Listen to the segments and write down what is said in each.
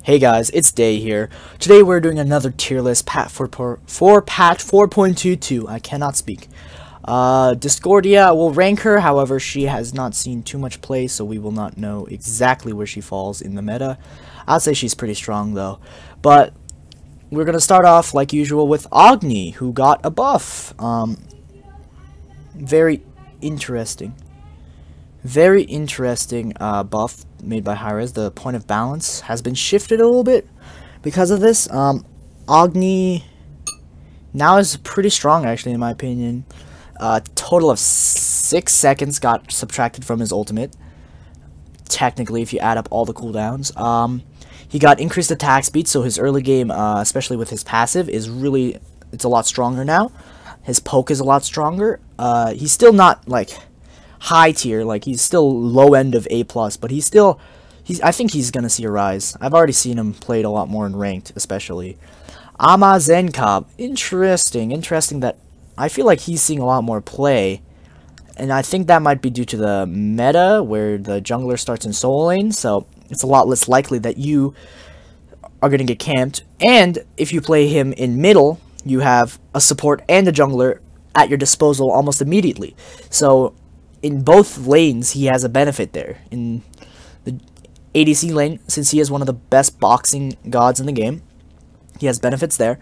Hey guys, it's Day here. Today we're doing another tier list for patch 4.22. I cannot speak. Discordia will rank her, however she has not seen too much play, so we will not know exactly where she falls in the meta. I'd say she's pretty strong though. But we're gonna start off like usual with Agni, who got a buff. Very interesting. Very interesting buff made by Hi-Rez. The point of balance has been shifted a little bit because of this. Agni now is pretty strong, actually, in my opinion. Total of 6 seconds got subtracted from his ultimate. Technically, if you add up all the cooldowns. He got increased attack speed, so his early game, especially with his passive, is really, it's a lot stronger now. His poke is a lot stronger. He's still not, like, high tier, like he's still low end of A+, but I think he's gonna see a rise. I've already seen him played a lot more in ranked, especially. Amazenkab, interesting that I feel like he's seeing a lot more play, and I think that might be due to the meta where the jungler starts in solo lane, so it's a lot less likely that you are gonna get camped. And if you play him in middle, you have a support and a jungler at your disposal almost immediately. So in both lanes, he has a benefit there. In the ADC lane, since he is one of the best boxing gods in the game, he has benefits there.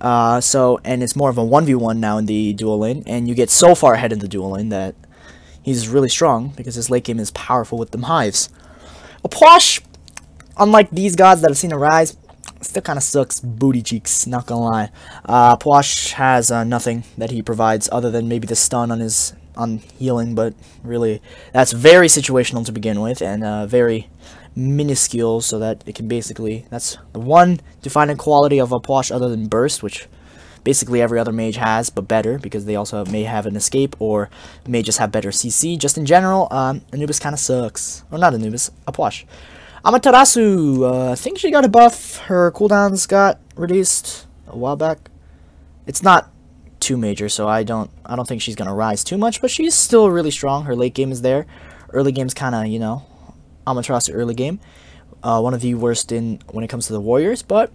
And it's more of a 1v1 now in the dual lane, and you get so far ahead in the dual lane that he's really strong because his late game is powerful with them hives. Apwash, unlike these gods that have seen a rise, still kind of sucks booty cheeks, not gonna lie. Apwash has nothing that he provides other than maybe the stun on healing, but really that's very situational to begin with, and very minuscule, so that it can basically, that's the one defining quality of Apwash other than burst, which basically every other mage has, but better, because they also may have an escape, or may just have better CC. Just in general, Anubis kind of sucks. Or not Anubis, Apwash. Amaterasu, I think she got a buff. Her cooldowns got reduced a while back. It's not too major, so I don't think she's gonna rise too much, but she's still really strong. Her late game is there. Early game's kind of, you know, Amaterasu early game, one of the worst when it comes to the warriors, but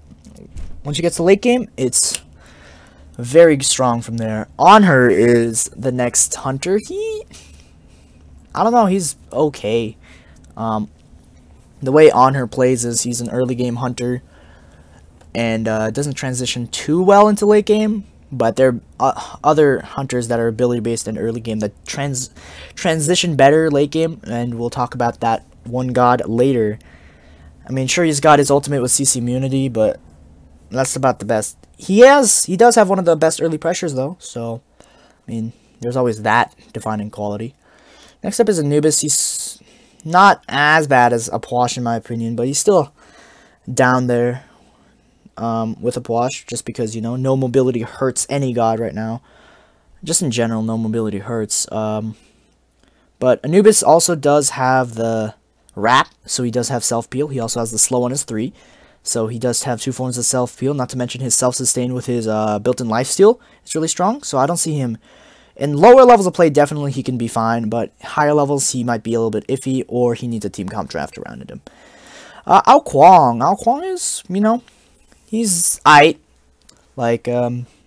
once you get to late game, it's very strong from there. On her is the next hunter. I don't know, he's okay. The way On her plays is he's an early game hunter, and doesn't transition too well into late game. But there are other hunters that are ability based in early game that transition better late game, and we'll talk about that one god later. I mean, sure, he's got his ultimate with CC immunity, but that's about the best. He does have one of the best early pressures though, so I mean, there's always that defining quality. Next up is Anubis. He's not as bad as Apwash in my opinion, but he's still down there with Apwash, just because, you know, no mobility hurts any god right now. Just in general, no mobility hurts. But Anubis also does have the wrap, so he does have self-peel. He also has the slow on his 3, so he does have 2 forms of self-peel, not to mention his self-sustain with his built-in lifesteal. It's really strong, so I don't see him. In lower levels of play, definitely he can be fine, but higher levels, he might be a little bit iffy, or he needs a team comp draft around him. Ao Kwang is, you know, he's aight. Like,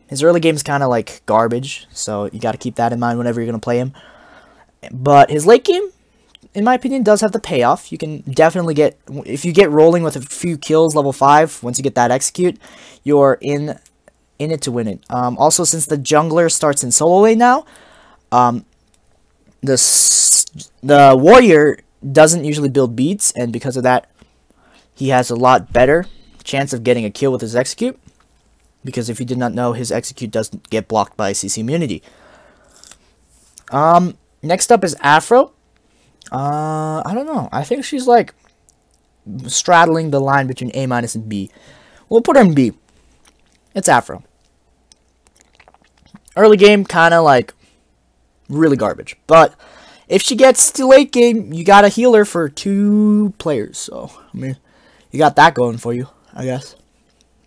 his early game's kind of like garbage, so you got to keep that in mind whenever you're going to play him. But his late game, in my opinion, does have the payoff. You can definitely get, if you get rolling with a few kills, level 5, once you get that execute, you're in it to win it. Also, since the jungler starts in solo lane now, the warrior doesn't usually build beats, and because of that, he has a lot better chance of getting a kill with his execute, because if you did not know, his execute doesn't get blocked by CC immunity. Next up is Afro. I don't know. I think she's like straddling the line between A- and B. We'll put her in B. It's Afro. Early game, kind of like really garbage. But if she gets to late game, you got a healer for 2 players. So, I mean, you got that going for you, I guess.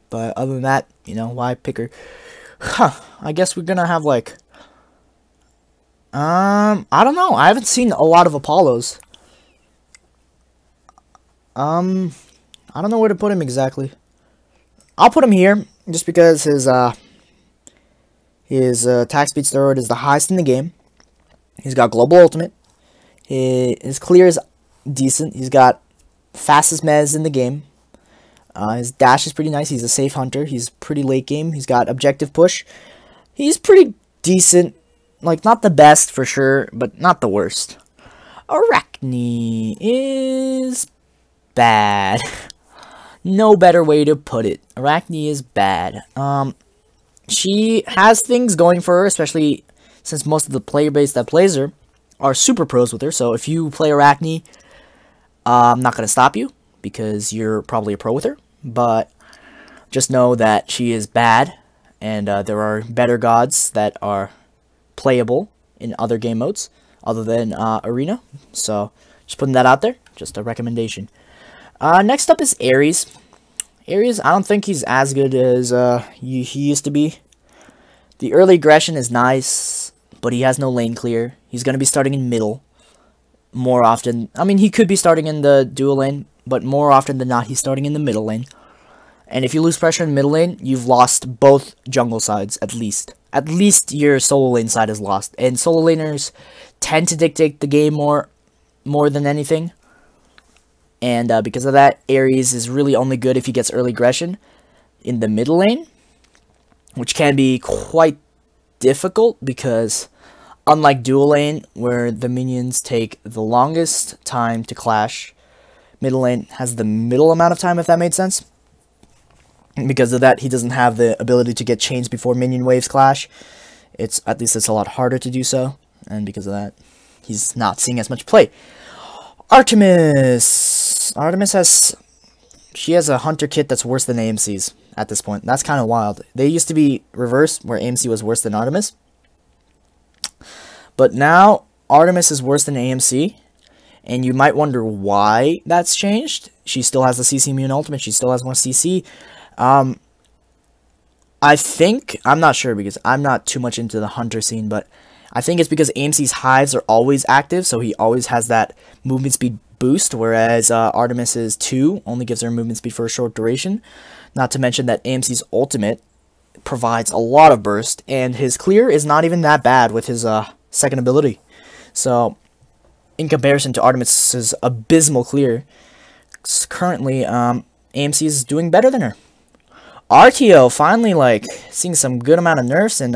But other than that, you know, why pick her? I guess we're gonna have like, I don't know. I haven't seen a lot of Apollos. I don't know where to put him exactly. I'll put him here, just because his attack speed steroid is the highest in the game. He's got global ultimate. His clear is decent. He's got fastest mez in the game. His dash is pretty nice. He's a safe hunter. He's pretty late game. He's got objective push. He's pretty decent. Like, not the best for sure, but not the worst. Arachne is bad. No better way to put it. Arachne is bad. She has things going for her, especially since most of the player base that plays her are super pros with her. So if you play Arachne, I'm not going to stop you, because you're probably a pro with her. But just know that she is bad, and there are better gods that are playable in other game modes other than Arena. So just putting that out there, just a recommendation. Next up is Ares. Ares, I don't think he's as good as he used to be. The early aggression is nice, but he has no lane clear. He's going to be starting in middle more often. I mean, he could be starting in the dual lane, but more often than not, he's starting in the middle lane. And if you lose pressure in middle lane, you've lost both jungle sides, at least. At least your solo lane side is lost. And solo laners tend to dictate the game more than anything. And because of that, Ares is really only good if he gets early aggression in the middle lane, which can be quite difficult because unlike dual lane, where the minions take the longest time to clash, middle lane has the middle amount of time, if that made sense. And because of that, he doesn't have the ability to get chains before minion waves clash. At least it's a lot harder to do so, and because of that, he's not seeing as much play. Artemis has a hunter kit that's worse than AMC's at this point. That's kind of wild. They used to be reversed, where AMC was worse than Artemis. But now, Artemis is worse than AMC. And you might wonder why that's changed. She still has the CC immune ultimate. She still has more CC. I think, I'm not sure because I'm not too much into the hunter scene, but I think it's because AMC's hives are always active, so he always has that movement speed boost, whereas Artemis's 2 only gives her movement speed for a short duration. Not to mention that AMC's ultimate provides a lot of burst, and his clear is not even that bad with his second ability. So, in comparison to Artemis's abysmal clear, currently AMC is doing better than her. RTO finally like seeing some good amount of nerfs, and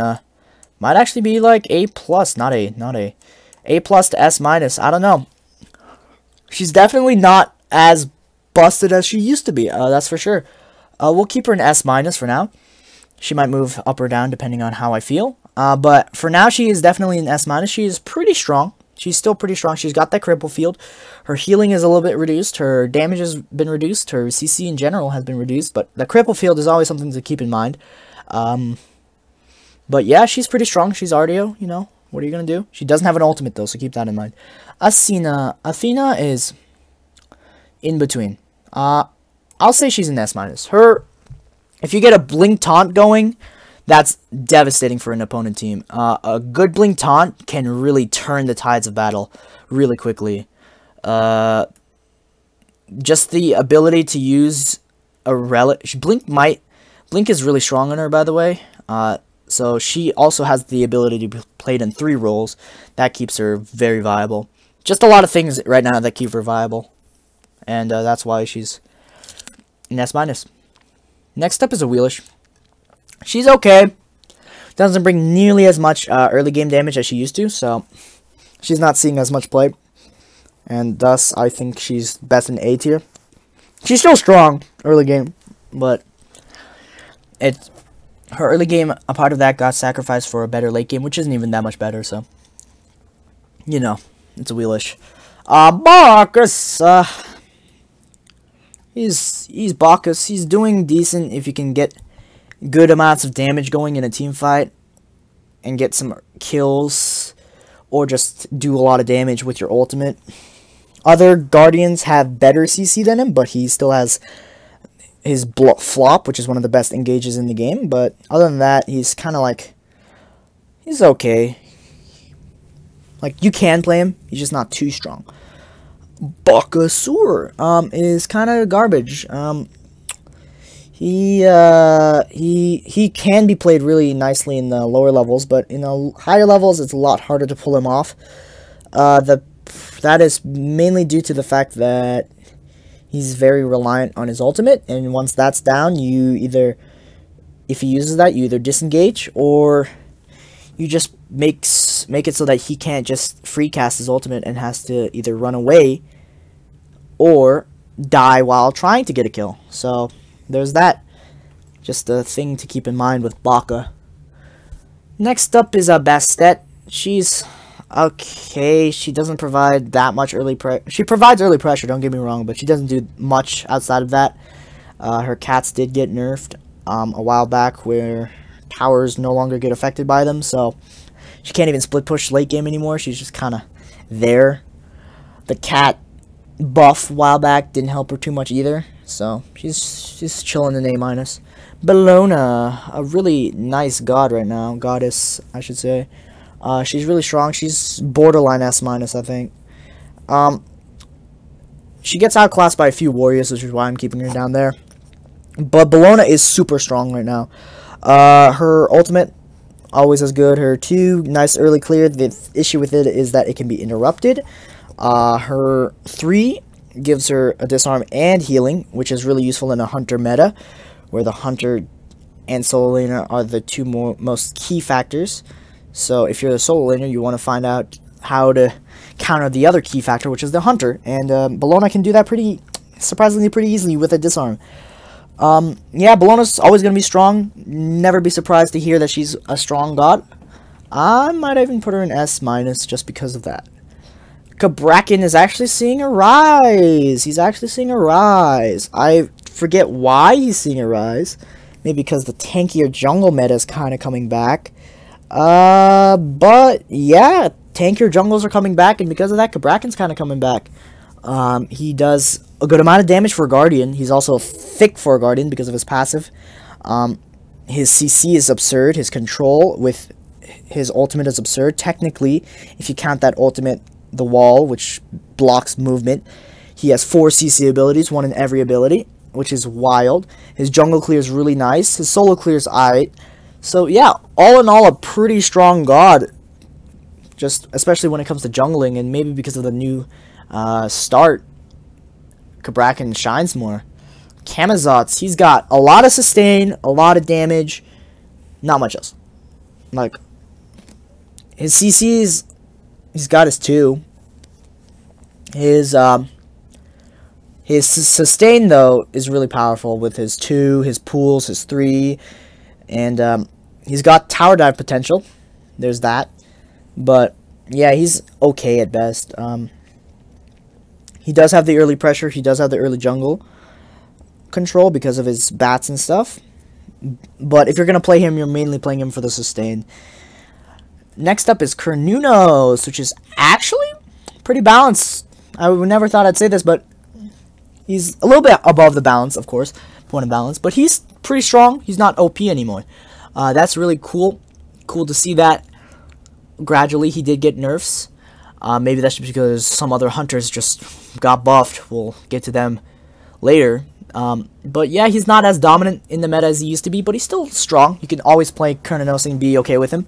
might actually be like A+, not A. A+ to S-. I don't know. She's definitely not as busted as she used to be. That's for sure. We'll keep her in S- for now. She might move up or down depending on how I feel. But for now, she is definitely in S-. She is pretty strong. She's still pretty strong. She's got that cripple field. Her healing is a little bit reduced. Her damage has been reduced. Her CC in general has been reduced. But the cripple field is always something to keep in mind. But yeah, she's pretty strong. She's RDO, you know. What are you going to do? She doesn't have an ultimate, though, so keep that in mind. Athena is in between. I'll say she's in S-. If you get a blink taunt going, that's devastating for an opponent team. A good blink taunt can really turn the tides of battle really quickly. Just the ability to use a relic. Blink is really strong on her, by the way. So she also has the ability to be played in 3 roles. That keeps her very viable. Just a lot of things right now that keep her viable. And that's why she's in S-. Next up is a Wheelish. She's okay. Doesn't bring nearly as much early game damage as she used to, so she's not seeing as much play. And thus, I think she's best in A tier. She's still strong early game, but her early game, a part of that got sacrificed for a better late game, which isn't even that much better, so you know, it's a Wheelish. Bacchus, he's Bacchus. He's doing decent if you can get good amounts of damage going in a team fight and get some kills, or just do a lot of damage with your ultimate. Other Guardians have better CC than him, but he still has his flop, which is one of the best engages in the game. But other than that, he's kind of like, he's okay. Like, you can play him, he's just not too strong. Bakasur is kind of garbage. He can be played really nicely in the lower levels, but in the higher levels, it's a lot harder to pull him off. That is mainly due to the fact that he's very reliant on his ultimate, and once that's down, if he uses that, you either disengage, or you just make it so that he can't just free cast his ultimate and has to either run away or die while trying to get a kill. So there's that. Just a thing to keep in mind with Baka. Next up is Bastet. She's okay. She doesn't provide that much early pressure. She provides early pressure, don't get me wrong, but she doesn't do much outside of that. Her cats did get nerfed a while back, where towers no longer get affected by them, so she can't even split push late game anymore. She's just kind of there. The cat buff a while back didn't help her too much either, so she's chilling in A-. Bellona, a really nice god right now, goddess I should say. She's really strong. She's borderline S-, I think. She gets outclassed by a few warriors, which is why I'm keeping her down there. But Bellona is super strong right now. Her ultimate, always as good. Her 2, nice early clear. The issue with it is that it can be interrupted. Her 3 gives her a disarm and healing, which is really useful in a hunter meta, where the hunter and solo laner are the 2 most key factors. So if you're the solo laner, you want to find out how to counter the other key factor, which is the hunter, and Bellona can do that surprisingly pretty easily with a disarm. Yeah, Bellona's always going to be strong. Never be surprised to hear that she's a strong god. I might even put her in S- just because of that. Cabrakan is actually seeing a rise. He's actually seeing a rise. I forget why he's seeing a rise. Maybe because the tanky or jungle meta is kind of coming back. But yeah, tanky or jungles are coming back, and because of that, Cabrakan's kind of coming back. He does a good amount of damage for a Guardian. He's also thick for a Guardian because of his passive. His CC is absurd. His control with his ultimate is absurd. Technically, if you count that ultimate, the wall, which blocks movement, he has 4 CC abilities, 1 in every ability, which is wild. His jungle clear is really nice. His solo clear is alright. So yeah, all in all, a pretty strong god. Just especially when it comes to jungling, and maybe because of the new start, Cabrakan shines more. Camazotz, he's got a lot of sustain, a lot of damage, not much else. Like, his CCs, he's got his 2. His sustain, though, is really powerful with his 2, his pools, his 3, and he's got tower dive potential. There's that. But, yeah, he's okay at best. He does have the early pressure. He does have the early jungle control because of his bats and stuff. But if you're going to play him, you're mainly playing him for the sustain. Next up is Kernunos, which is actually pretty balanced. I would never thought I'd say this, but he's a little bit above the balance, of course, point of balance. But he's pretty strong. He's not OP anymore. That's really cool. Cool to see that. Gradually, he did get nerfs. Maybe that's just because some other hunters just got buffed. We'll get to them later. But yeah, he's not as dominant in the meta as he used to be, but he's still strong. You can always play Kernunos and be okay with him.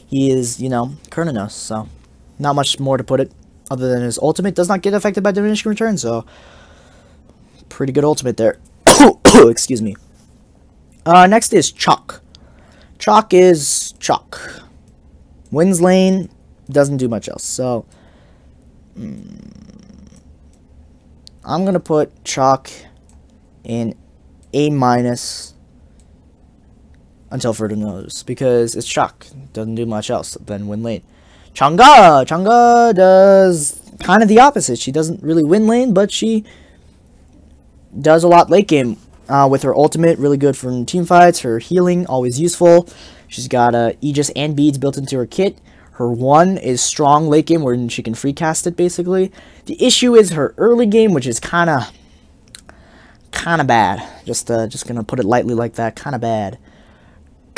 He is, you know, Kernunos, so not much more to put it, other than his ultimate does not get affected by diminishing return, so pretty good ultimate there. Excuse me. Next is Chalk. Chalk is Chalk. Wins lane, doesn't do much else, so I'm going to put Chalk in A- until further notice, because it's Chalk. Doesn't do much else than win lane. Chang'e does kind of the opposite. She doesn't really win lane, but she does a lot late game with her ultimate. Really good for team fights. Her healing, always useful. She's got Aegis and beads built into her kit. Her 1 is strong late game, where she can free cast it, basically. The issue is her early game, which is kind of bad. Just gonna put it lightly like that. Kind of bad.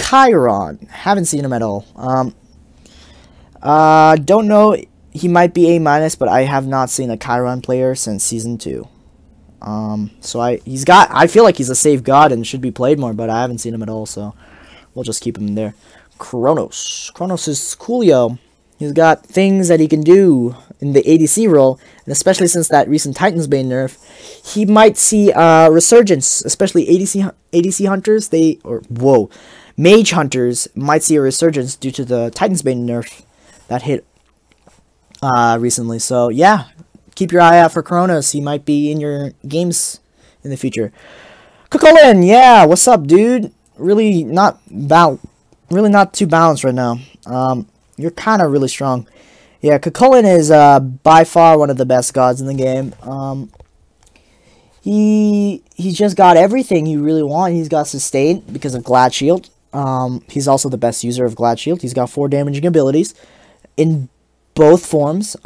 Chiron. Haven't seen him at all. Don't know. he might be A-, but I have not seen a Chiron player since Season 2. So I feel like he's a safe god and should be played more, but I haven't seen him at all, so we'll just keep him there. Kronos. Kronos is coolio. He's got things that he can do in the ADC role, and especially since that recent Titan's Bane nerf, he might see resurgence, especially ADC hunters, mage hunters might see a resurgence due to the Titan's Bane nerf that hit recently. So yeah, keep your eye out for Kronos. He might be in your games in the future. Kukulin, yeah, what's up, dude? Really not too balanced right now. You're kind of really strong. Yeah, Kukulin is by far one of the best gods in the game. He's just got everything you really want. He's got sustain because of Glad Shield. He's also the best user of Glad Shield. He's got 4 damaging abilities in both forms,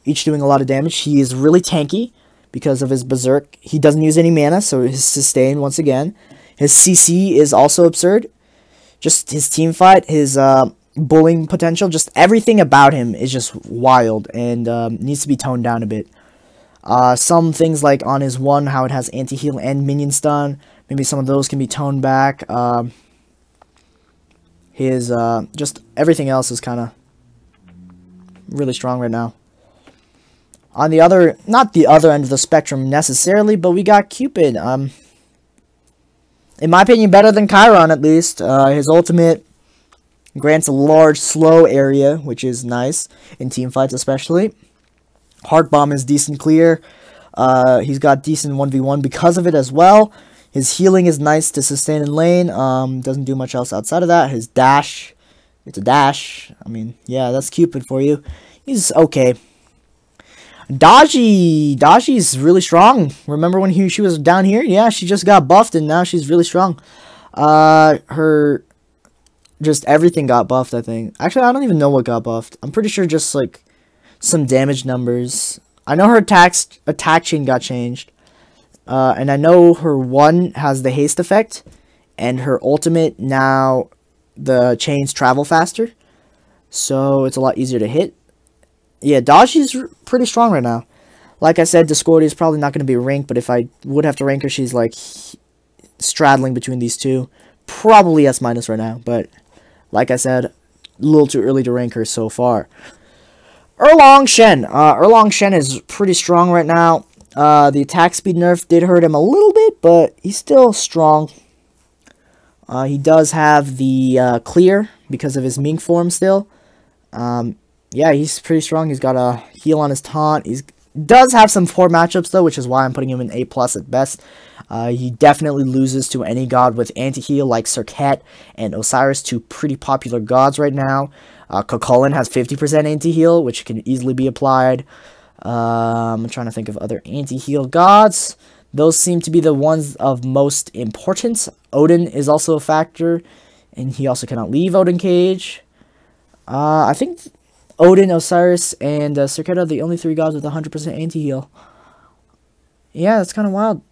each doing a lot of damage. He is really tanky because of his Berserk. He doesn't use any mana, so his sustain once again. His CC is also absurd. Just his team fight, his bullying potential, just everything about him is just wild and needs to be toned down a bit. Some things like on his 1, how it has anti-heal and minion stun, maybe some of those can be toned back. His just everything else is kind of really strong right now. On the other, not the other end of the spectrum necessarily, but we got Cupid. In my opinion, better than Chiron at least. His ultimate grants a large slow area, which is nice in team fights especially. Heart Bomb is decent clear. He's got decent 1v1 because of it as well. His healing is nice to sustain in lane. Doesn't do much else outside of that. His dash, it's a dash. I mean, yeah, that's Cupid for you. He's okay. Daji's really strong. Remember when she was down here? Yeah, she just got buffed and now she's really strong. Her just everything got buffed, I think. Actually, I don't even know what got buffed. I'm pretty sure just like some damage numbers. I know her attack chain got changed. And I know her 1 has the haste effect, and her ultimate now the chains travel faster, so it's a lot easier to hit. Yeah, Daji's pretty strong right now. Like I said, Discordia is probably not going to be ranked, but if I would have to rank her, she's like straddling between these two. Probably S- right now, but like I said, a little too early to rank her so far. Erlong Shen. Erlong Shen is pretty strong right now. The attack speed nerf did hurt him a little bit, but he's still strong. He does have the clear because of his Mink form still. Yeah, he's pretty strong. He's got a heal on his taunt. He does have some poor matchups, though, which is why I'm putting him in A+ at best. He definitely loses to any god with anti-heal, like Serket and Osiris, two pretty popular gods right now. Kukulin has 50% anti-heal, which can easily be applied. I'm trying to think of other anti-heal gods. Those seem to be the ones of most importance. Odin is also a factor, and he also cannot leave Odin Cage. I think Odin, Osiris, and Serket are the only 3 gods with 100% anti-heal. Yeah, that's kind of wild.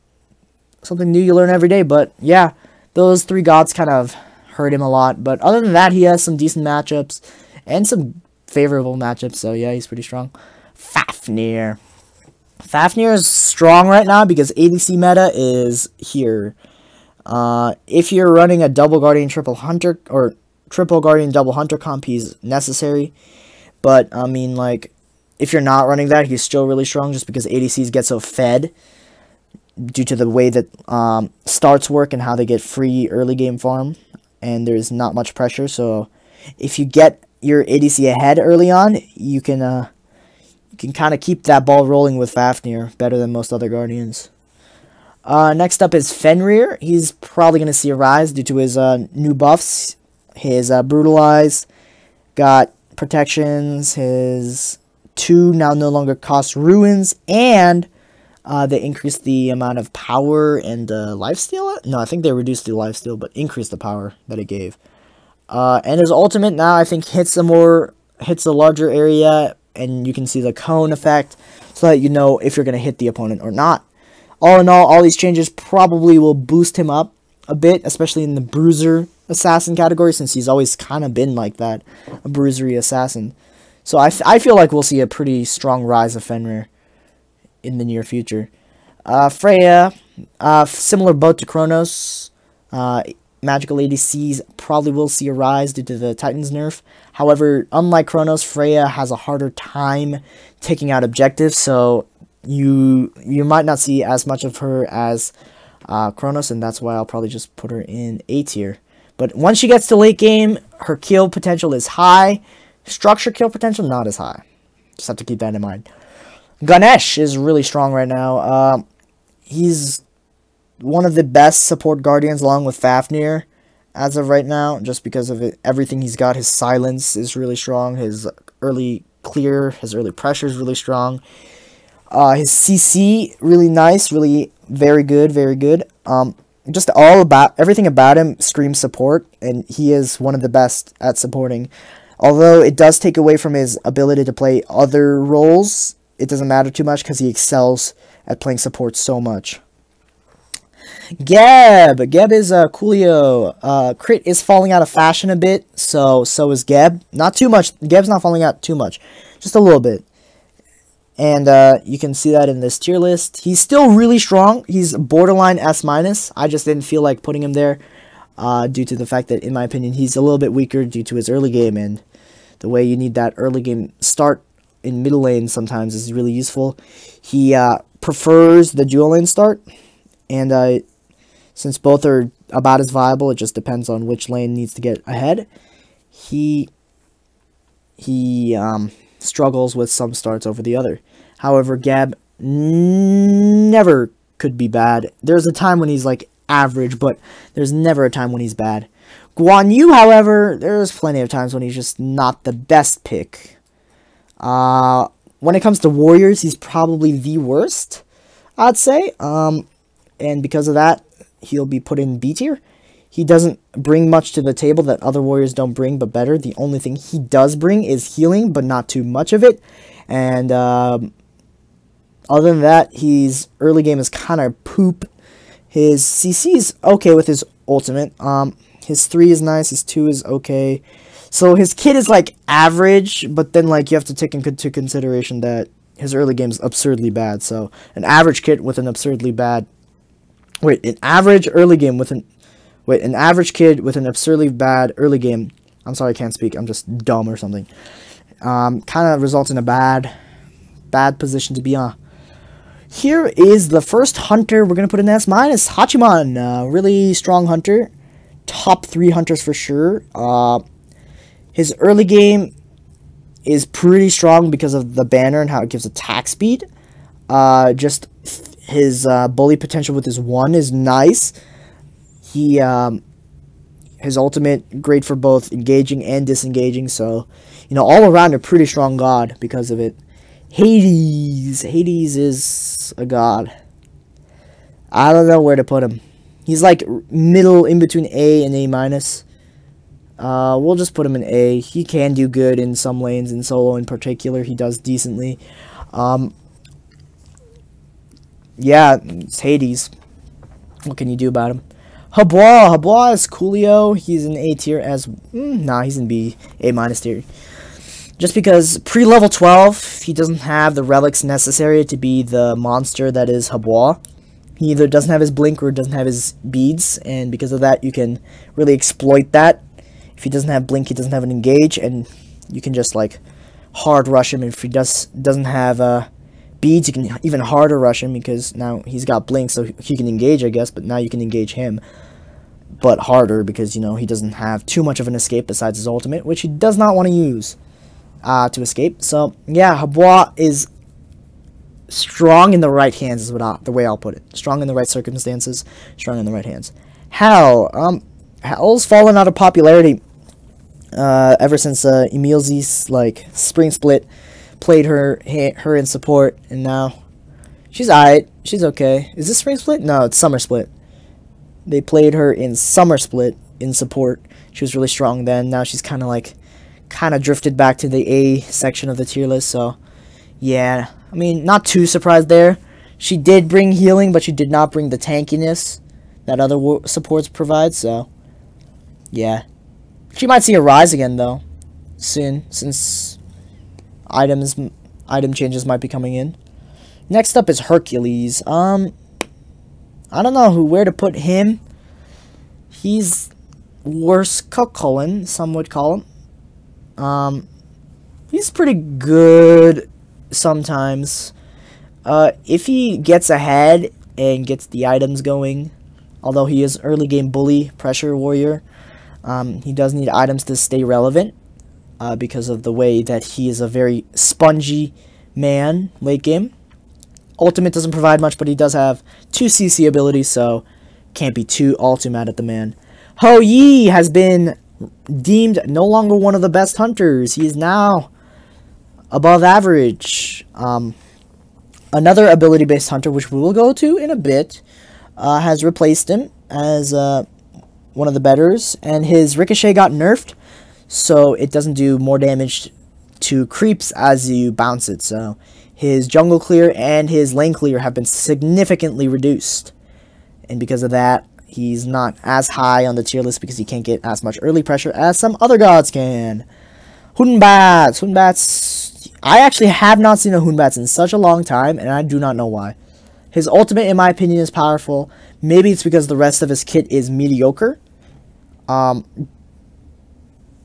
Something new you learn every day, but yeah, those 3 gods kind of hurt him a lot. But other than that, he has some decent matchups and some favorable matchups, so yeah, he's pretty strong. Fafnir. Fafnir is strong right now because ADC meta is here. If you're running a double guardian triple hunter or triple guardian double hunter comp, he's necessary. But I mean, like, if you're not running that, he's still really strong just because ADCs get so fed due to the way that starts work and how they get free early game farm, and there's not much pressure. So if you get your ADC ahead early on, you can kind of keep that ball rolling with Fafnir better than most other guardians. Next up is Fenrir. He's probably going to see a rise due to his new buffs. His Brutalize got protections. His 2 now no longer cost ruins, and they increased the amount of power and lifesteal. No, I think they reduced the lifesteal, but increased the power that it gave. And his ultimate now I think hits a larger area, and you can see the cone effect, so that you know if you're going to hit the opponent or not. All in all these changes probably will boost him up a bit, especially in the bruiser assassin category, since he's always kind of been like that, a bruisery assassin. So I feel like we'll see a pretty strong rise of Fenrir in the near future. Freya, similar boat to Kronos. Magical ADCs probably will see a rise due to the Titan's nerf. However, unlike Kronos, Freya has a harder time taking out objectives, so you might not see as much of her as Kronos, and that's why I'll probably just put her in A tier. But once she gets to late game, her kill potential is high. Structure kill potential, not as high. Just have to keep that in mind. Ganesh is really strong right now. He's one of the best support guardians along with Fafnir as of right now, just because of everything he's got. His silence is really strong. His early clear, his early pressure is really strong. His CC, really nice, really very good, very good. Just everything about him screams support, and he is one of the best at supporting. Although it does take away from his ability to play other roles, it doesn't matter too much because he excels at playing support so much. Geb is Coolio. Crit is falling out of fashion a bit, so is Geb. Not too much. Geb's not falling out too much, just a little bit. And you can see that in this tier list. He's still really strong. He's borderline S-. I just didn't feel like putting him there due to the fact that, in my opinion, he's a little bit weaker due to his early game, and the way you need that early game start in middle lane sometimes is really useful. He prefers the dual lane start, and since both are about as viable, it just depends on which lane needs to get ahead. He struggles with some starts over the other. However, Gab never could be bad. There's a time when he's like average, but there's never a time when he's bad. Guan Yu, however, there's plenty of times when he's just not the best pick. When it comes to warriors, he's probably the worst, I'd say. And because of that, he'll be put in B tier. He doesn't bring much to the table that other warriors don't bring, but better. The only thing he does bring is healing, but not too much of it. And other than that, his early game is kind of poop. His CC is okay with his ultimate. His 3 is nice, his 2 is okay. So his kit is like average, but then like you have to take into consideration that his early game is absurdly bad. So an average kit with an absurdly bad... an average kid with an absurdly bad early game. I'm sorry, I can't speak. I'm just dumb or something. Kind of results in a bad position to be on. Here is the first hunter we're going to put in S-. Hachiman. Really strong hunter. Top 3 hunters for sure. His early game is pretty strong because of the banner and how it gives attack speed. Just his bully potential with his 1 is nice. His ultimate, great for both engaging and disengaging, so, you know, all around a pretty strong god because of it. Hades is a god. I don't know where to put him. He's like middle in between A and A-. We'll just put him in A. He can do good in some lanes, in solo in particular, he does decently. Yeah, it's Hades. What can you do about him? Habois is Coolio. He's in A tier as... nah, he's in B. A- tier. Just because pre-level 12, he doesn't have the relics necessary to be the monster that is Habois. He either doesn't have his blink or doesn't have his beads, and because of that, you can really exploit that. If he doesn't have blink, he doesn't have an engage, and you can just, like, hard rush him. If he doesn't have... beads, you can even harder rush him because now he's got blink, so he can engage, I guess, but now you can engage him, but harder because, you know, he doesn't have too much of an escape besides his ultimate, which he does not want to use to escape. So, yeah, Habois is strong in the right hands is the way I'll put it. Strong in the right circumstances, strong in the right hands. Hell's fallen out of popularity ever since Emilzi's, like, spring split. Played her in support, and now she's alright. She's okay. Is this spring split? No, it's summer split. They played her in summer split in support. She was really strong then. Now she's kind of drifted back to the A section of the tier list. So yeah, I mean, not too surprised there. She did bring healing, but she did not bring the tankiness that other supports provide. So yeah, she might see a rise again though soon, since item changes might be coming in. Next up is Hercules. I don't know where to put him. He's worse Cuckoldin, some would call him. He's pretty good sometimes. If he gets ahead and gets the items going, although he is early game bully, pressure warrior, he does need items to stay relevant because of the way that he is a very spongy man late game. Ultimate doesn't provide much, but he does have 2 CC abilities, so can't be all too mad at the man. Ho Yi has been deemed no longer one of the best hunters. He is now above average. Another ability-based hunter, which we will go to in a bit, has replaced him as one of the betters, and his ricochet got nerfed, so it doesn't do more damage to creeps as you bounce it. So his jungle clear and his lane clear have been significantly reduced, and because of that, he's not as high on the tier list because he can't get as much early pressure as some other gods can. Hunbats. I actually have not seen a Hunbats in such a long time, and I do not know why. His ultimate, in my opinion, is powerful. Maybe it's because the rest of his kit is mediocre.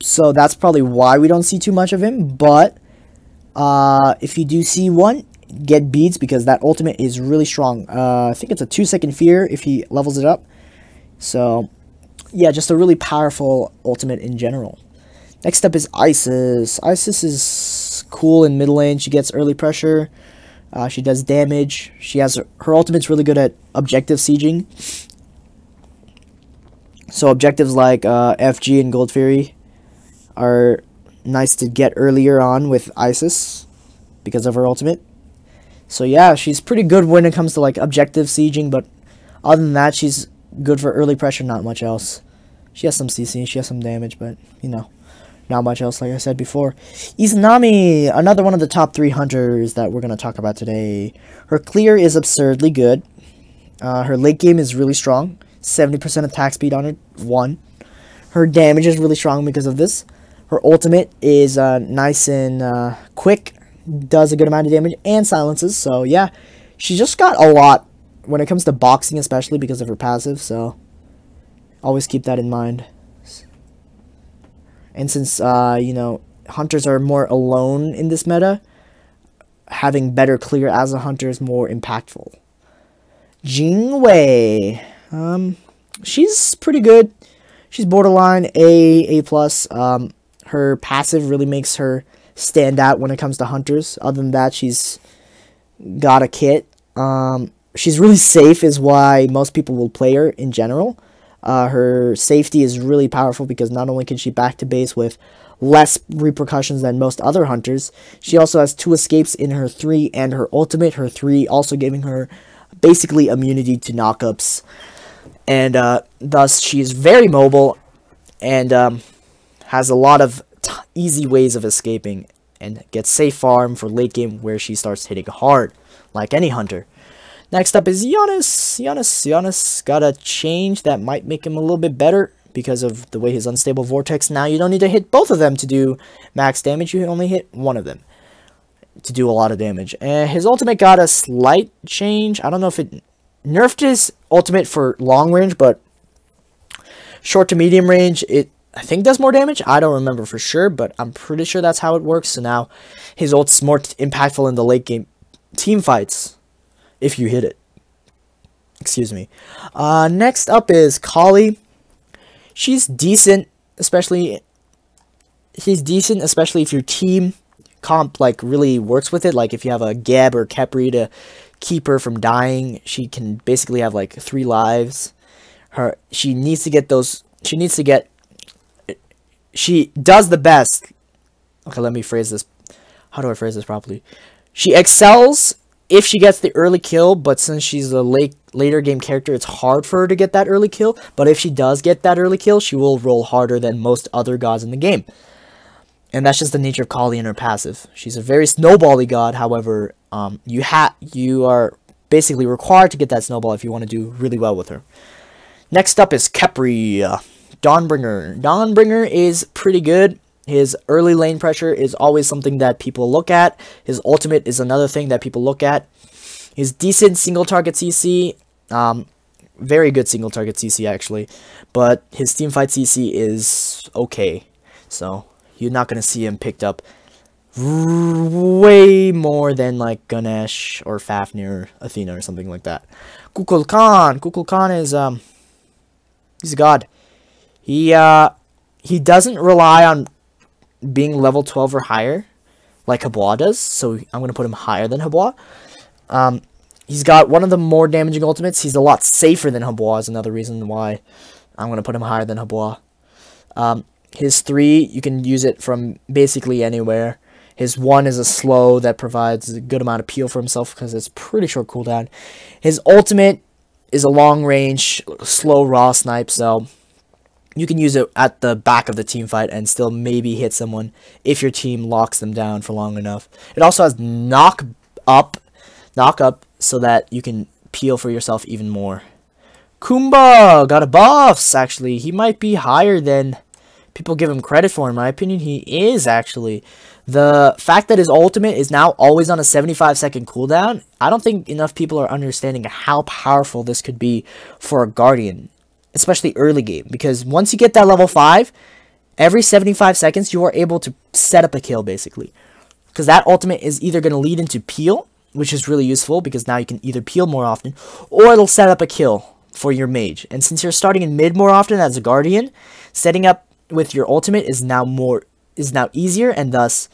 So that's probably why we don't see too much of him. But if you do see one, get beads because that ultimate is really strong. I think it's a 2-second fear if he levels it up. So yeah, just a really powerful ultimate in general. Next up is Isis. Isis is cool in mid lane. She gets early pressure. She does damage. She has her ultimate's really good at objective sieging. So objectives like FG and Gold Fury are nice to get earlier on with Isis because of her ultimate. So yeah, she's pretty good when it comes to like objective sieging, but other than that, she's good for early pressure, not much else. She has some CC, she has some damage, but you know, not much else like I said before. Izanami, another one of the top 3 hunters that we're going to talk about today. Her clear is absurdly good. Her late game is really strong. 70% attack speed on it, 1. Her damage is really strong because of this. Her ultimate is nice and quick. Does a good amount of damage and silences. So yeah, she just got a lot when it comes to boxing, especially because of her passive. So always keep that in mind. And since, you know, hunters are more alone in this meta, having better clear as a hunter is more impactful. Jingwei. She's pretty good. She's borderline A+. Her passive really makes her stand out when it comes to hunters. Other than that, she's got a kit. She's really safe is why most people will play her in general. Her safety is really powerful because not only can she back to base with less repercussions than most other hunters, she also has 2 escapes in her 3 and her ultimate, her 3 also giving her basically immunity to knockups. And thus she is very mobile and has a lot of easy ways of escaping and gets safe farm for late game where she starts hitting hard like any hunter. Next up is Giannis. Giannis got a change that might make him a little bit better because of the way his unstable vortex. Now you don't need to hit both of them to do max damage. You only hit one of them to do a lot of damage. And his ultimate got a slight change. I don't know if it nerfed his ultimate for long range, but short to medium range, it I think does more damage. I don't remember for sure, but I'm pretty sure that's how it works. So now his ult's more impactful in the late game team fights. If you hit it. Excuse me. Next up is Kali. She's decent, especially if your team comp like really works with it. Like if you have a Geb or Khepri to keep her from dying, she can basically have like 3 lives. She does the best. Okay, let me phrase this. How do I phrase this properly? She excels if she gets the early kill, but since she's a later game character, it's hard for her to get that early kill. But if she does get that early kill, she will roll harder than most other gods in the game. And that's just the nature of Kali and her passive. She's a very snowbally god, however, you are basically required to get that snowball if you want to do really well with her. Next up is Khepri, Dawnbringer. Dawnbringer is pretty good. His early lane pressure is always something that people look at. His ultimate is another thing that people look at. His decent single target CC, very good single target CC actually, but his teamfight CC is okay. So you're not going to see him picked up way more than like Ganesh or Fafnir or Athena or something like that. Kukulkan is he's a god. He doesn't rely on being level 12 or higher like Habois does, so I'm going to put him higher than Habois. He's got one of the more damaging ultimates. He's a lot safer than Habois is another reason why I'm going to put him higher than Habois. His 3, you can use it from basically anywhere. His 1 is a slow that provides a good amount of peel for himself because it's pretty short cooldown. His ultimate is a long range, slow raw snipe, so you can use it at the back of the team fight and still maybe hit someone if your team locks them down for long enough. It also has knock up so that you can peel for yourself even more. Kumba got a buffs, actually. He might be higher than people give him credit for. In my opinion, he is actually. The fact that his ultimate is now always on a 75-second cooldown, I don't think enough people are understanding how powerful this could be for a Guardian, especially early game. Because once you get that level 5, every 75 seconds you are able to set up a kill, basically. Because that ultimate is either going to lead into peel, which is really useful because now you can either peel more often, or it'll set up a kill for your mage. And since you're starting in mid more often as a Guardian, setting up with your ultimate is now easier and thus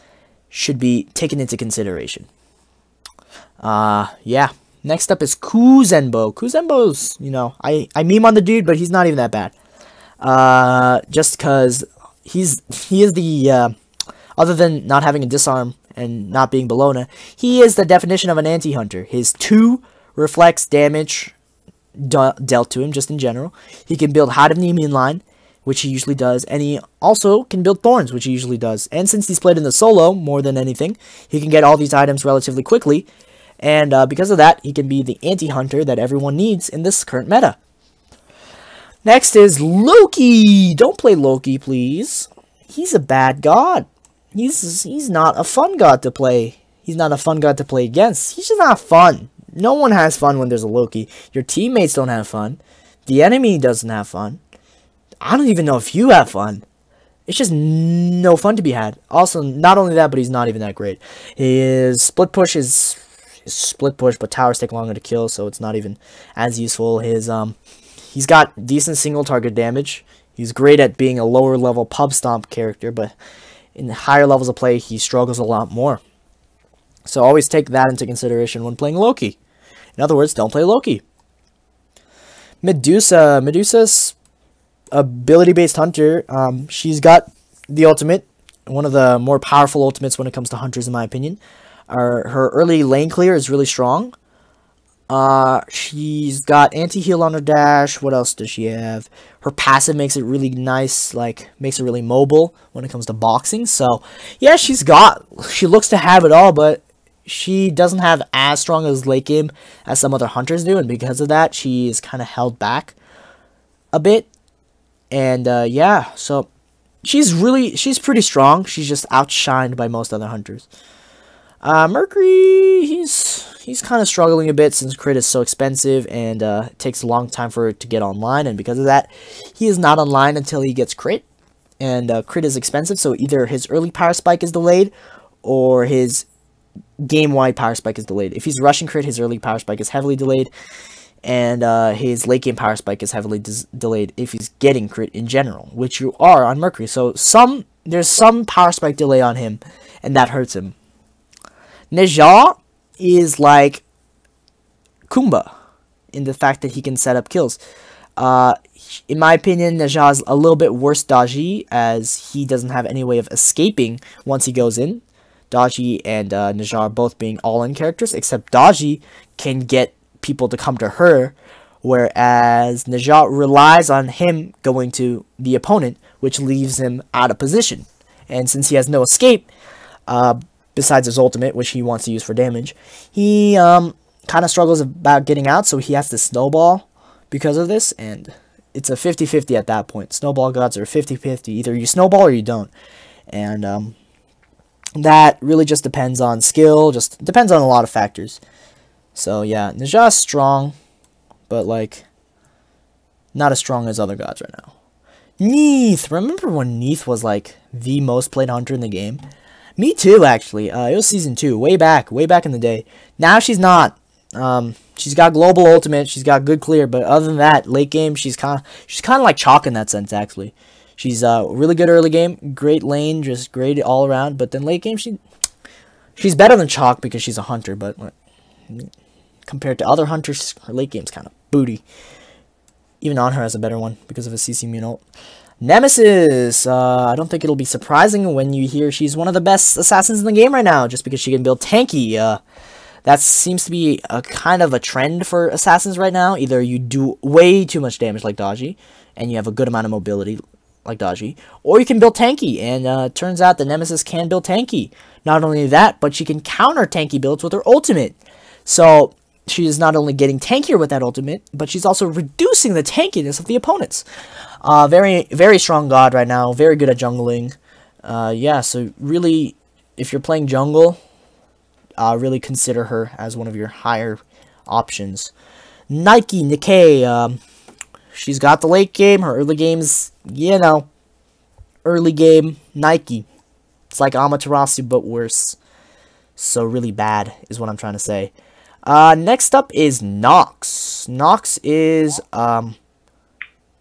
should be taken into consideration. Yeah. Next up is Kuzenbo. Kuzenbo's, you know, I meme on the dude, but he's not even that bad. Just because he is the other than not having a disarm and not being Bellona, he is the definition of an anti-hunter. His 2 reflects damage dealt to him just in general. He can build Hive of the Immune Line, which he usually does, and he also can build Thorns, which he usually does. And since he's played in the solo more than anything, he can get all these items relatively quickly, and because of that, he can be the anti-hunter that everyone needs in this current meta. Next is Loki. Don't play Loki, please. He's a bad god. He's not a fun god to play. He's not a fun god to play against. He's just not fun. No one has fun when there's a Loki. Your teammates don't have fun. The enemy doesn't have fun. I don't even know if you have fun. It's just no fun to be had. Also, not only that, but he's not even that great. His split push is split push, but towers take longer to kill, so it's not even as useful. He's got decent single target damage. He's great at being a lower level pub stomp character, but in the higher levels of play, he struggles a lot more. So always take that into consideration when playing Loki. In other words, don't play Loki. Medusa. Medusa's ability-based hunter. She's got the ultimate, one of the more powerful ultimates when it comes to hunters, in my opinion. Her early lane clear is really strong. She's got anti-heal on her dash. What else does she have? Her passive makes it really nice, like, makes her really mobile when it comes to boxing. So, yeah, she looks to have it all, but she doesn't have as strong as late game as some other hunters do, and because of that, she's kind of held back a bit. And, yeah, so she's pretty strong. She's just outshined by most other hunters. Mercury, he's kind of struggling a bit since crit is so expensive and it takes a long time for it to get online, and because of that, he is not online until he gets crit, and crit is expensive, so either his early power spike is delayed or his game-wide power spike is delayed. If he's rushing crit, his early power spike is heavily delayed, and his late game power spike is heavily delayed if he's getting crit in general, which you are on Mercury. So there's some power spike delay on him, and that hurts him. Neja is like Kumba in the fact that he can set up kills. In my opinion, Neja is a little bit worse dodgy, as he doesn't have any way of escaping once he goes in. Dodgy and Neja are both being all-in characters, except Dodgy can get people to come to her, whereas Neja relies on him going to the opponent, which leaves him out of position. And since he has no escape, besides his ultimate, which he wants to use for damage, he kind of struggles about getting out, so he has to snowball because of this, and it's a 50-50 at that point. Snowball gods are 50-50. Either you snowball or you don't. and that really just depends on skill, just depends on a lot of factors. So yeah, Naja's strong, but like not as strong as other gods right now. Neith, remember when Neith was like the most played hunter in the game? Me too, actually. It was season 2, way back in the day. Now she's not. She's got global ultimate, she's got good clear, but other than that, late game she's kind of like chalk in that sense. Actually, she's really good early game, great lane, just great all around. But then late game she's better than chalk because she's a hunter. But compared to other hunters, her late game's kind of booty. Even on her has a better one because of a CC immune ult. Nemesis, I don't think it'll be surprising when you hear she's one of the best assassins in the game right now, just because she can build tanky. That seems to be a kind of a trend for assassins right now. Either you do way too much damage like Dodgy, and you have a good amount of mobility like Dodgy, or you can build tanky, and turns out the Nemesis can build tanky. Not only that, but she can counter tanky builds with her ultimate. So she is not only getting tankier with that ultimate, but she's also reducing the tankiness of the opponents. Very, very strong god right now. Very good at jungling. Yeah, so really, if you're playing jungle, really consider her as one of your higher options. Nikkei. She's got the late game. Her early game's, you know, early game Nike. It's like Amaterasu, but worse. So really bad is what I'm trying to say. Next up is Nox. Nox is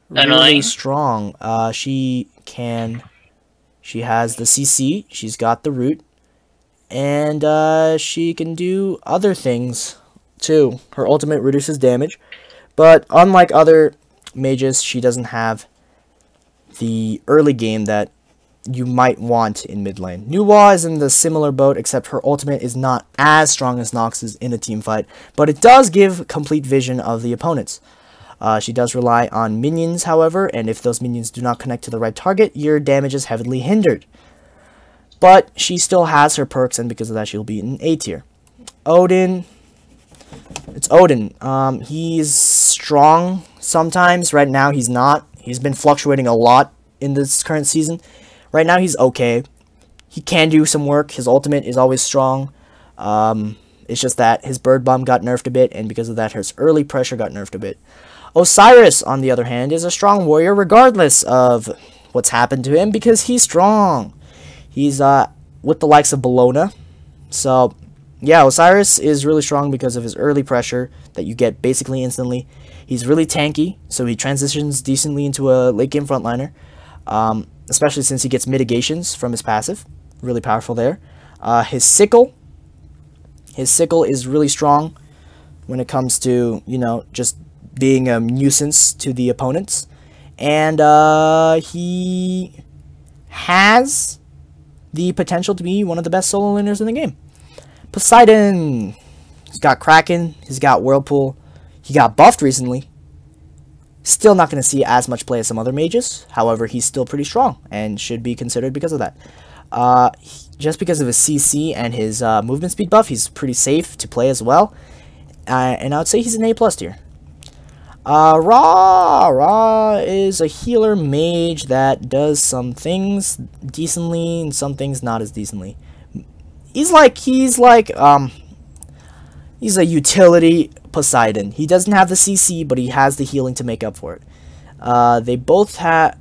really strong. She has the CC, she's got the root, and she can do other things too. Her ultimate reduces damage, but unlike other mages, she doesn't have the early game that you might want in mid lane. Nuwa is in the similar boat, except her ultimate is not as strong as Nox's in a team fight, but it does give complete vision of the opponents. She does rely on minions, however, and if those minions do not connect to the right target, your damage is heavily hindered. But she still has her perks, and because of that, she'll be in A tier. Odin. It's Odin. He's strong sometimes. Right now, he's not. He's been fluctuating a lot in this current season. Right now, he's okay. He can do some work. His ultimate is always strong. It's just that his bird bomb got nerfed a bit, and because of that, his early pressure got nerfed a bit. Osiris, on the other hand, is a strong warrior regardless of what's happened to him, because he's strong. He's with the likes of Bologna. So, yeah, Osiris is really strong because of his early pressure that you get basically instantly. He's really tanky, so he transitions decently into a late game frontliner. Especially since he gets mitigations from his passive. Really powerful there. His sickle is really strong when it comes to, you know, just being a nuisance to the opponents. And he has the potential to be one of the best solo laners in the game. Poseidon. He's got Kraken. He's got Whirlpool. He got buffed recently. Still not going to see as much play as some other mages. However, he's still pretty strong and should be considered because of that. Just because of his CC and his movement speed buff, he's pretty safe to play as well. And I would say he's an A+ tier. Ra is a healer mage that does some things decently and some things not as decently. He's a utility Poseidon. He doesn't have the CC, but he has the healing to make up for it. They both have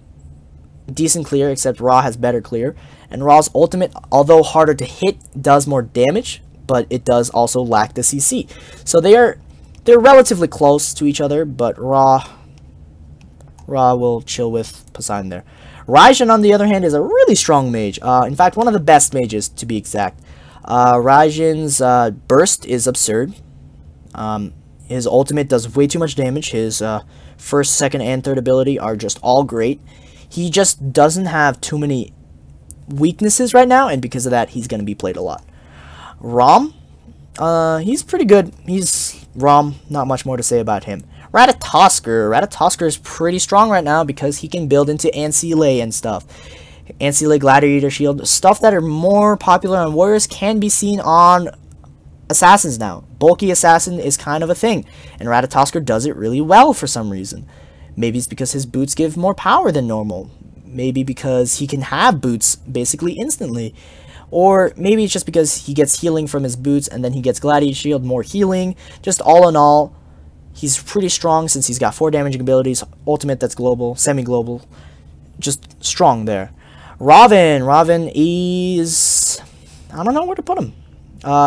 decent clear, except Ra has better clear. And Ra's ultimate, although harder to hit, does more damage, but it does also lack the CC. So they're relatively close to each other, but Ra will chill with Poseidon there. Raijin, on the other hand, is a really strong mage. In fact, one of the best mages, to be exact. Raijin's burst is absurd. His ultimate does way too much damage. His first, second, and third ability are just all great. He just doesn't have too many weaknesses right now, and because of that, he's going to be played a lot. Rom, he's pretty good. He's Rom, not much more to say about him. Ratatosker is pretty strong right now because he can build into Ancile and stuff. Ancile, Gladiator Shield, stuff that are more popular on warriors can be seen on assassins now. Bulky assassin is kind of a thing, and Ratatosker does it really well for some reason. Maybe it's because his boots give more power than normal. Maybe because he can have boots basically instantly. Or maybe it's just because he gets healing from his boots and then he gets Gladiator Shield, more healing. Just all in all, he's pretty strong since he's got 4 damaging abilities, ultimate that's global, semi-global. Just strong there. Robin is... I don't know where to put him.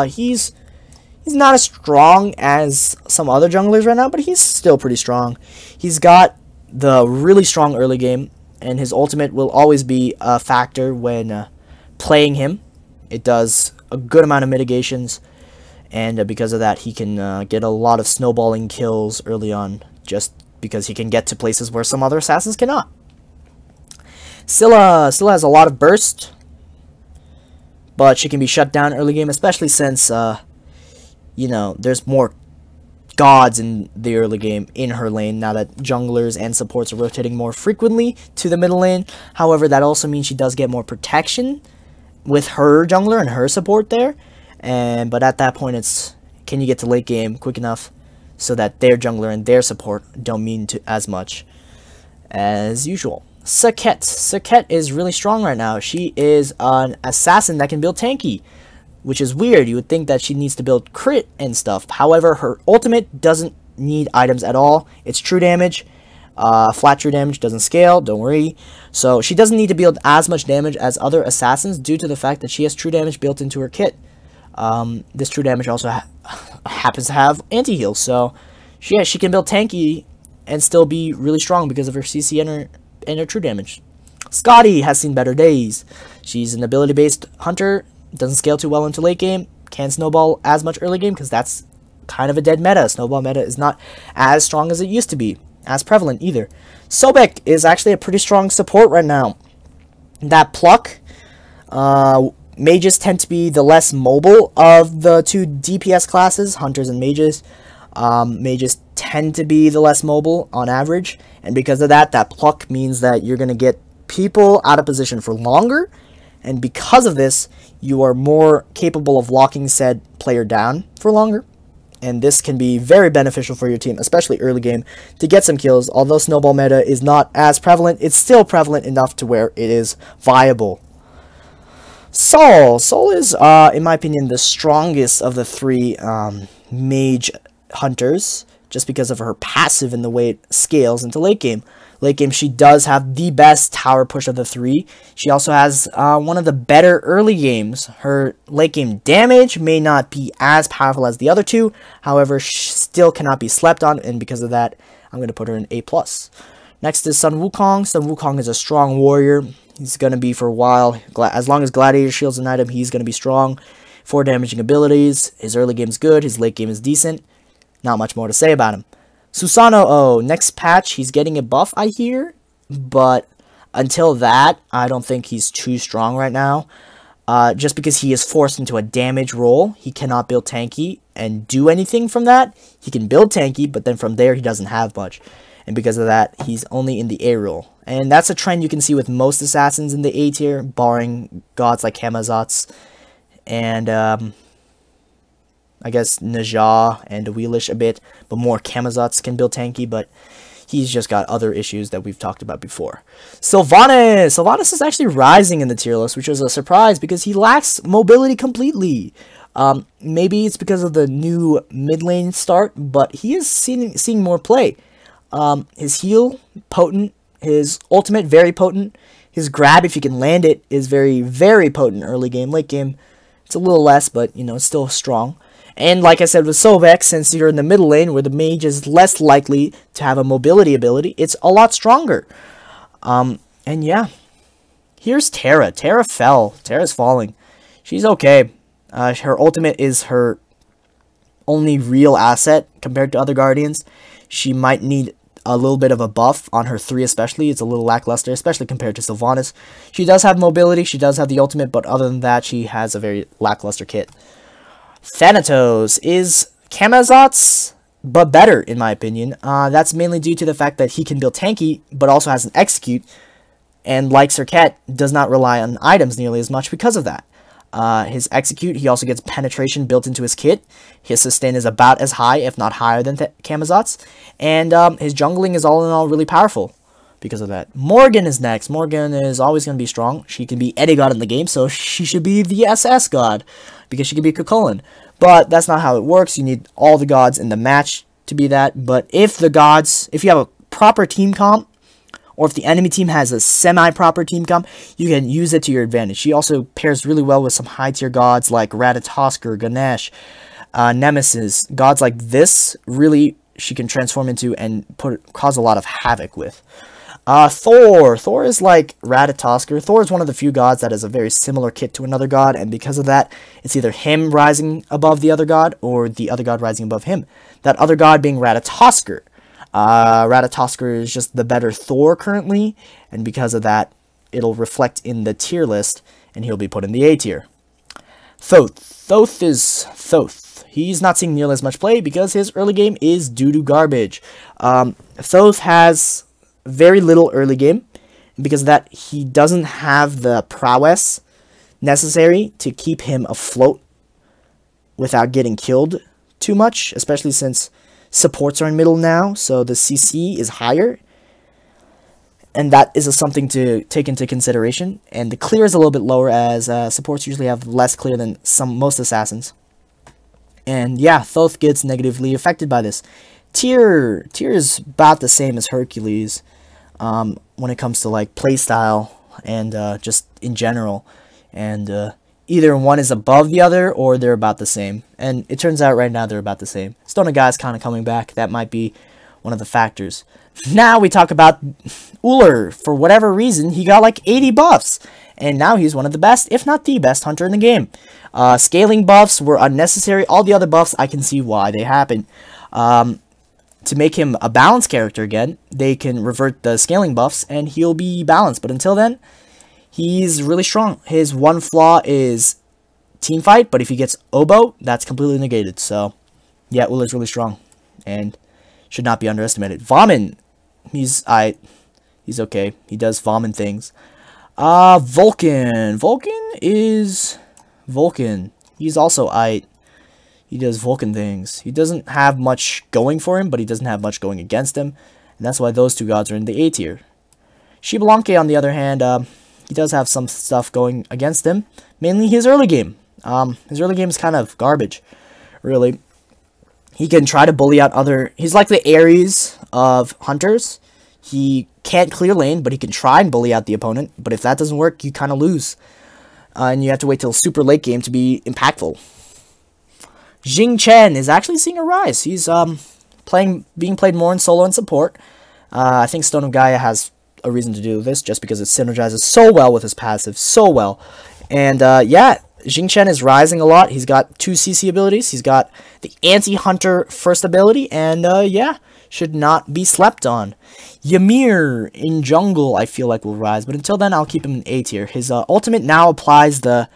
He's not as strong as some other junglers right now, but he's still pretty strong. He's got the really strong early game, and his ultimate will always be a factor when playing him. It does a good amount of mitigations, and because of that, he can get a lot of snowballing kills early on, just because he can get to places where some other assassins cannot. Scylla has a lot of burst, but she can be shut down early game, especially since, you know, there's more gods in the early game in her lane now that junglers and supports are rotating more frequently to the middle lane. However, that also means she does get more protection with her jungler and her support there. But at that point, it's can you get to late game quick enough so that their jungler and their support don't mean to as much as usual. Saket is really strong right now. She is an assassin that can build tanky, which is weird. You would think that she needs to build crit and stuff. However, her ultimate doesn't need items at all. It's true damage. Flat true damage doesn't scale, don't worry. So she doesn't need to build as much damage as other assassins due to the fact that she has true damage built into her kit. This true damage also happens to have anti-heal. So she can build tanky and still be really strong because of her CC and her true damage. Scotty has seen better days. She's an ability-based hunter. Doesn't scale too well into late game. Can't snowball as much early game because that's kind of a dead meta. Snowball meta is not as strong as it used to be. As prevalent either. Sobek is actually a pretty strong support right now. That pluck. Mages tend to be the less mobile of the two DPS classes, hunters and mages. Mages tend to be the less mobile on average. And because of that, that pluck means that you're going to get people out of position for longer. And because of this, you are more capable of locking said player down for longer. And this can be very beneficial for your team, especially early game, to get some kills. Although snowball meta is not as prevalent, it's still prevalent enough to where it is viable. Sol is, in my opinion, the strongest of the three mage hunters, just because of her passive and the way it scales into late game. Late game, she does have the best tower push of the three. She also has one of the better early games. Her late game damage may not be as powerful as the other two. However, she still cannot be slept on. And because of that, I'm going to put her in A+. Next is Sun Wukong. Sun Wukong is a strong warrior. He's going to be for a while. As long as Gladiator Shield's an item, he's going to be strong. 4 damaging abilities. His early game's good. His late game is decent. Not much more to say about him. Susanoo, next patch, he's getting a buff, I hear, but until that, I don't think he's too strong right now. Just because he is forced into a damage role, he cannot build tanky and do anything from that. He can build tanky, but then from there, he doesn't have much. And because of that, he's only in the A role. And that's a trend you can see with most assassins in the A tier, barring gods like Camazotz and I guess Najah and Wheelish a bit, but more Camazotz can build tanky, but he's just got other issues that we've talked about before. Sylvanas is actually rising in the tier list, which was a surprise because he lacks mobility completely. Maybe it's because of the new mid lane start, but he is seeing more play. His heal, potent. His ultimate, very potent. His grab, if you can land it, is very, very potent early game. Late game, it's a little less, but, you know, it's still strong. And like I said with Sobek, since you're in the middle lane where the mage is less likely to have a mobility ability, it's a lot stronger. And yeah. Here's Terra. Terra fell. Terra's falling. She's okay. Her ultimate is her only real asset compared to other Guardians. She might need a little bit of a buff on her 3 especially. It's a little lackluster, especially compared to Sylvanas. She does have mobility. She does have the ultimate, but other than that, she has a very lackluster kit. Thanatos is Camazotz, but better, in my opinion. That's mainly due to the fact that he can build tanky, but also has an execute, and like Serket, does not rely on items nearly as much because of that. His execute, he also gets penetration built into his kit. His sustain is about as high, if not higher than Camazotz. And his jungling is all in all really powerful, because of that. Morgan is next. Morgan is always going to be strong. She can be any god in the game, so she should be the SS god, because she can be Cucullin. But that's not how it works. You need all the gods in the match to be that. But if you have a proper team comp, or if the enemy team has a semi-proper team comp, you can use it to your advantage. She also pairs really well with some high-tier gods like Ratatoskr, Ganesh, Nemesis. Gods like this, really, she can transform into and cause a lot of havoc with. Thor. Thor is like Ratatoskr. Thor is one of the few gods that has a very similar kit to another god, and because of that, it's either him rising above the other god, or the other god rising above him. That other god being Ratatoskr. Ratatoskr is just the better Thor currently, and because of that, it'll reflect in the tier list, and he'll be put in the A tier. Thoth. Thoth is Thoth. He's not seeing nearly as much play because his early game is doo-doo garbage. Thoth has very little early game, and because of that, he doesn't have the prowess necessary to keep him afloat without getting killed too much, especially since supports are in middle now, so the CC is higher, and that is something to take into consideration. And the clear is a little bit lower, as supports usually have less clear than most assassins. And yeah, Thoth gets negatively affected by this. Tyr is about the same as Hercules when it comes to like playstyle and just in general, and either one is above the other or they're about the same. And it turns out right now they're about the same. Stone of Gaia kind of coming back. That might be one of the factors. Now we talk about Ullr. For whatever reason, he got like 80 buffs. And now he's one of the best, if not the best hunter in the game. Scaling buffs were unnecessary. All the other buffs, I can see why they happen. To make him a balanced character again, they can revert the scaling buffs and he'll be balanced. But until then, he's really strong. His one flaw is Teamfight, but if he gets Oboe, that's completely negated. So, yeah, Ullr's really strong and should not be underestimated. Vaughn, he's okay. He does Vaughn things. Vulcan. Vulcan. He's also aight. He does Vulcan things. He doesn't have much going for him, but he doesn't have much going against him. And that's why those two gods are in the A tier. Xbalanque, on the other hand, he does have some stuff going against him. Mainly his early game. His early game is kind of garbage, really. He can try to bully out other... He's like the Ares of hunters. He can't clear lane, but he can try and bully out the opponent. But if that doesn't work, you kind of lose. And you have to wait till super late game to be impactful. Jing Chen is actually seeing a rise. He's being played more in solo and support. I think Stone of Gaia has a reason to do this, just because it synergizes so well with his passive, so well. And yeah, Jing Chen is rising a lot. He's got 2 CC abilities. He's got the anti-hunter first ability, and yeah, should not be slept on. Ymir in jungle, I feel like, will rise, but until then, I'll keep him in A tier. His ultimate now applies the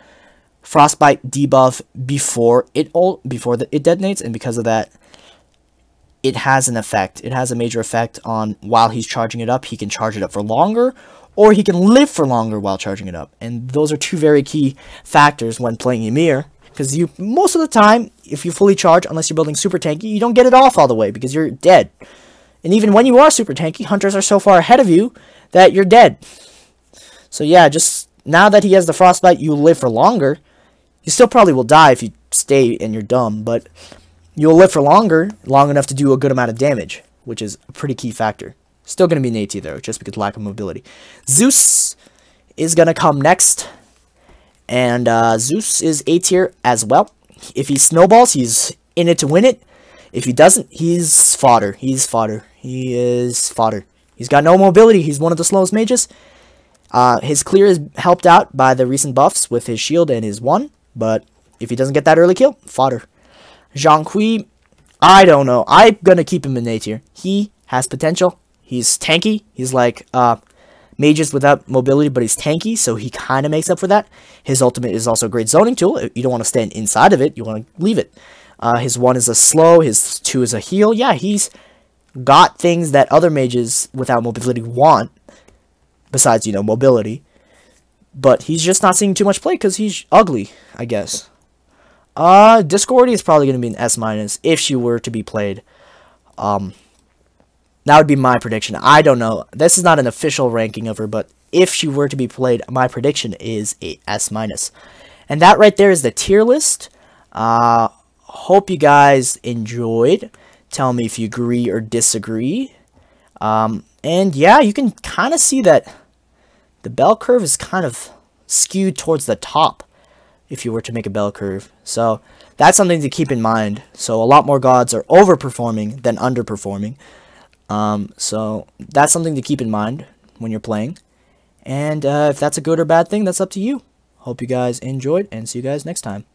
Frostbite debuff before it detonates, and because of that, it has an effect. It has a major effect on while he's charging it up. He can charge it up for longer, or he can live for longer while charging it up. And those are 2 very key factors when playing Ymir, because most of the time, if you fully charge, unless you're building super tanky, you don't get it off all the way because you're dead. And even when you are super tanky, hunters are so far ahead of you that you're dead. So yeah, just now that he has the Frostbite, you live for longer. You still probably will die if you stay and you're dumb, but you'll live for long enough to do a good amount of damage, which is a pretty key factor. Still going to be an AT though, just because lack of mobility. Zeus is going to come next, and Zeus is A tier as well. If he snowballs, he's in it to win it. If he doesn't, he's fodder. He's fodder. He is fodder. He's got no mobility. He's one of the slowest mages. His clear is helped out by the recent buffs with his shield and his 1, but if he doesn't get that early kill, fodder. Zhang Kui, I don't know. I'm going to keep him in A tier. He has potential. He's tanky. He's like mages without mobility, but he's tanky, so he kind of makes up for that. His ultimate is also a great zoning tool. You don't want to stand inside of it. You want to leave it. His 1 is a slow. His 2 is a heal. Yeah, he's got things that other mages without mobility want, besides, you know, mobility. But he's just not seeing too much play because he's ugly, I guess. Discordia is probably going to be an S- if she were to be played. No, That would be my prediction. I don't know. This is not an official ranking of her, but if she were to be played, my prediction is a S-. And that right there is the tier list. Hope you guys enjoyed. Tell me if you agree or disagree. And yeah, you can kind of see that the bell curve is kind of skewed towards the top if you were to make a bell curve. So that's something to keep in mind. So a lot more gods are overperforming than underperforming. So that's something to keep in mind when you're playing. And if that's a good or bad thing, that's up to you. Hope you guys enjoyed, and see you guys next time.